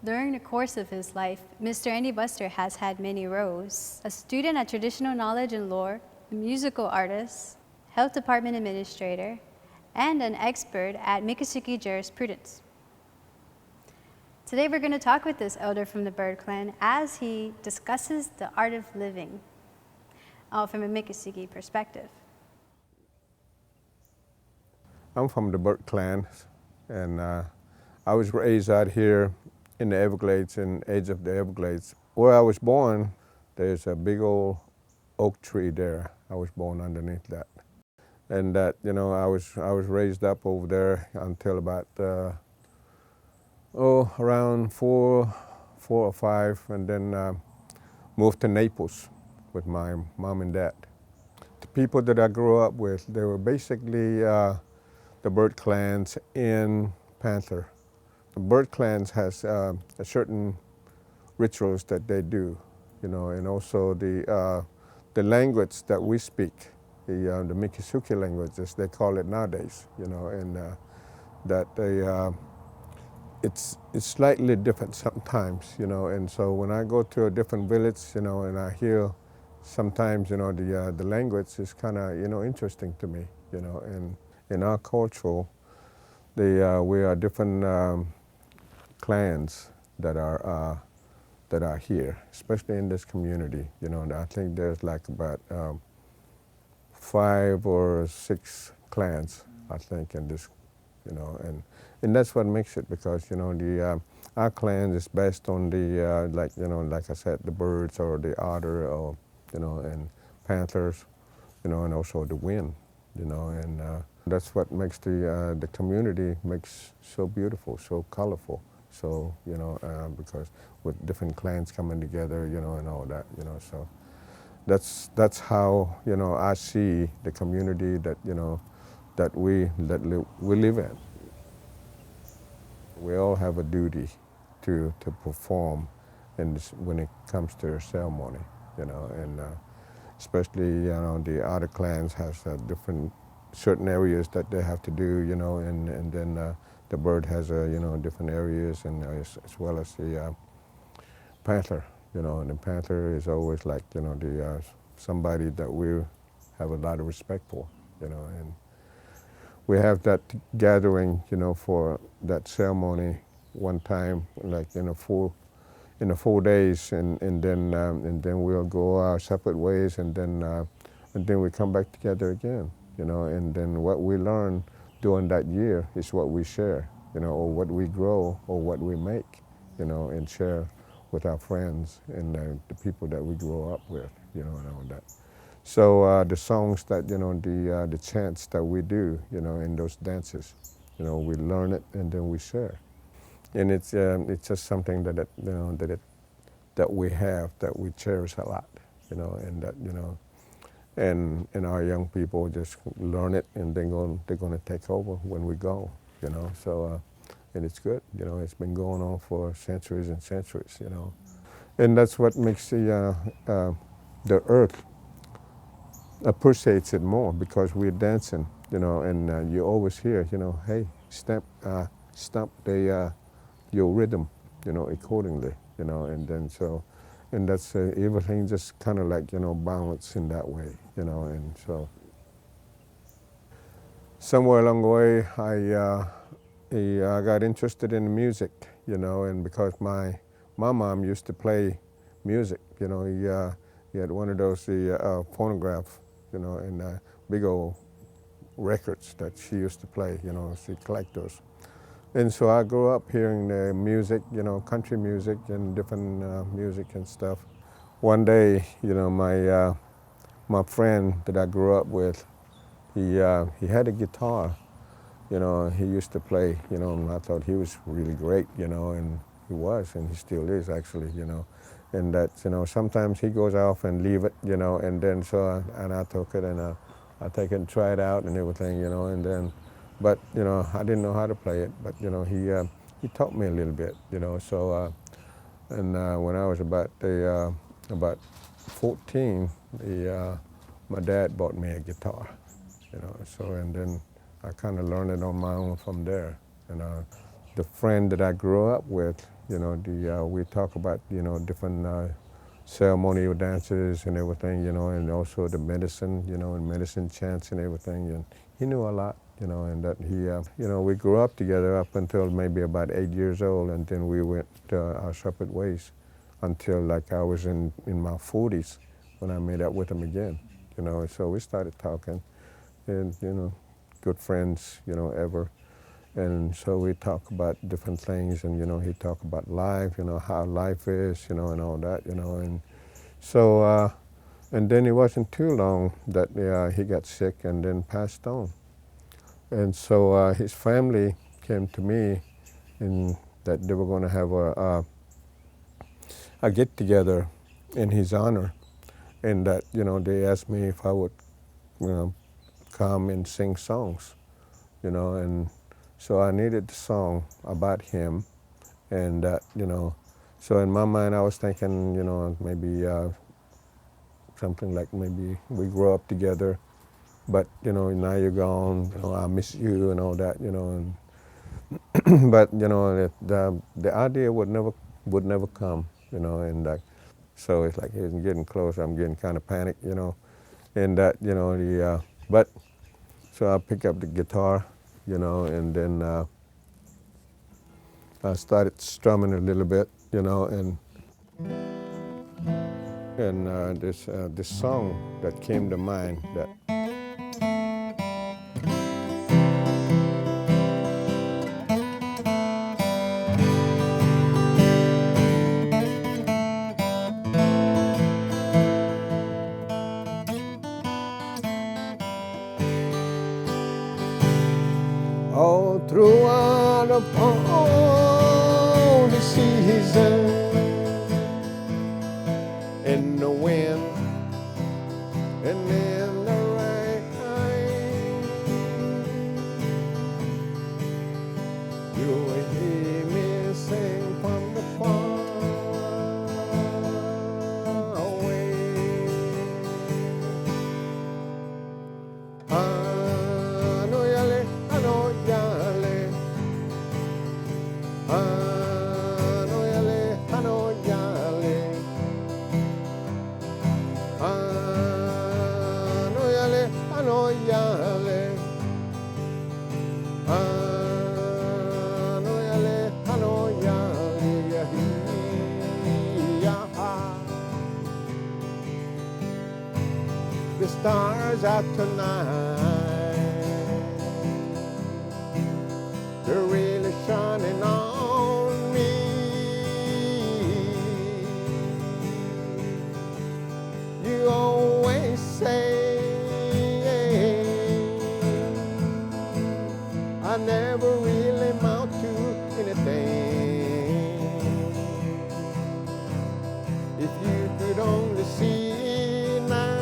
During the course of his life, Mr. Andy Buster has had many roles: a student at Traditional Knowledge and Lore, a musical artist, health department administrator, and an expert at Miccosukee jurisprudence. Today we're going to talk with this elder from the Bird Clan as he discusses the art of living from a Miccosukee perspective. I'm from the Bird Clan, and I was raised out here in the Everglades, in the edge of the Everglades. Where I was born, there's a big old oak tree there. I was born underneath that. And that, you know, I was raised up over there until about, around four or five, and then moved to Naples with my mom and dad. The people that I grew up with, they were basically the Bird Clans in Panther. The Bird Clans has a certain rituals that they do, you know, and also the language that we speak, the Miccosukee language, as they call it nowadays, you know, and that it's slightly different sometimes, you know, and so when I go to a different village, you know, and I hear sometimes, you know, the language is kind of, you know, interesting to me, you know, and in our culture, we are different clans that are here, especially in this community. You know, and I think there's like about 5 or 6 clans, I think, in this, you know, and that's what makes it, because, you know, our clan is based on the like, you know, like I said, the birds or the otter, or, you know, and panthers, you know, and also the wind, you know, and that's what makes the community makes so beautiful, so colorful. So, you know, because with different clans coming together, you know, and all that, you know, so that's how, you know, I see the community that, you know, that we live in. We all have a duty to perform when it comes to a ceremony, you know, and especially, you know, the other clans have different certain areas that they have to do, you know, and then the bird has, you know, different areas, and as well as the panther, you know, and the panther is always like, you know, the somebody that we have a lot of respect for, you know, and we have that gathering, you know, for that ceremony one time, like in a 4 days, and then we'll go our separate ways, and then we come back together again, you know, and then what we learn during that year is what we share, you know, or what we grow, or what we make, you know, and share with our friends and the people that we grow up with, you know, and all that. So the songs that, you know, the chants that we do, you know, in those dances, you know, we learn it and then we share, and it's just something that you know that we have, that we cherish a lot, you know, and that, you know. And our young people just learn it, and they're going to take over when we go, you know. So, and it's good, you know. It's been going on for centuries and centuries, you know. And that's what makes the earth appreciates it more, because we're dancing, you know. And you always hear, you know, hey, stamp your rhythm, you know, accordingly, you know. And then so. And that's everything just kind of like, you know, balanced in that way, you know. And so somewhere along the way, I got interested in music, you know, and because my mom used to play music, you know. He had one of those phonograph, you know, and big old records that she used to play, you know. She collect those. And so I grew up hearing the music, you know, country music and different music and stuff. One day, you know, my friend that I grew up with, he had a guitar, you know. He used to play, you know, and I thought he was really great, you know, and he was, and he still is actually, you know. And that, you know, sometimes he goes off and leave it, you know, and then so I took it, and I take it and try it out and everything, you know, and then. But, you know, I didn't know how to play it, but, you know, he taught me a little bit, you know. So, and when I was about 14, my dad bought me a guitar, you know. So, and then I kind of learned it on my own from there. And the friend that I grew up with, we talk about, different ceremonial dances and everything, and also the medicine, and medicine chants and everything. And he knew a lot, and that we grew up together up until maybe about 8 years old, and then we went our separate ways until like I was in my 40s when I met up with him again, and so we started talking, and, good friends, ever. And so we talk about different things, and, he talked about life, how life is, and all that, and so, and then it wasn't too long that he got sick and then passed on. And so his family came to me and that they were going to have a get-together in his honor, and that, they asked me if I would, come and sing songs, and so I needed the song about him, and that, so in my mind I was thinking, maybe something like maybe we grew up together, but, now you're gone, I miss you and all that, and but, the idea would never come, and so it's like it's getting close. I'm getting kind of panicked, and that, but so I pick up the guitar, and then I started strumming a little bit, and this song that came to mind that. All throughout upon the season, in the wind and in the rain, you will hear me sing from the far away. Ano yale, ano yale, ano yale, ano yale, ano yale, ano yale, ano yale, ano yale, yahiya. The stars out tonight, they're really shining on me. You always say I never really amount to anything. If you could only see now.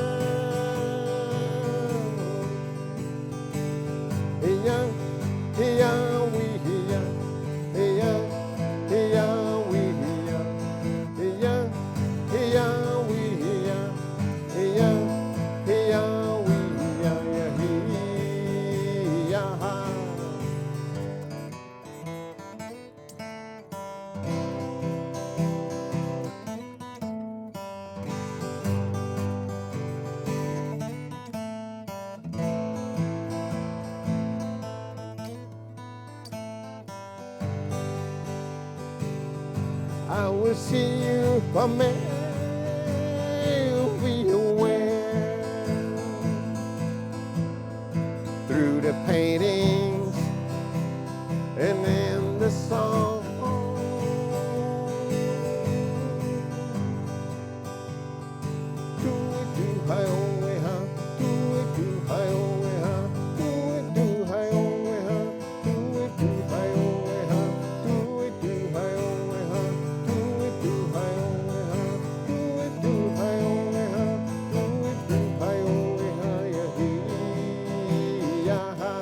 I will see you from everywhere, through the paintings and in the song. Do it do hi oh way ha, do it do hi oh way ha, do it do hi oh way ha, do it do hi oh way ha, do it do hi oh way ha, do it do hi oh way ha, do it do hi oh way ha, do it do hi oh way ha, ya ha.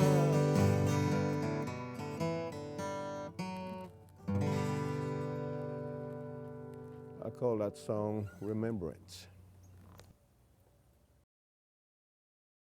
I call that song Remembrance.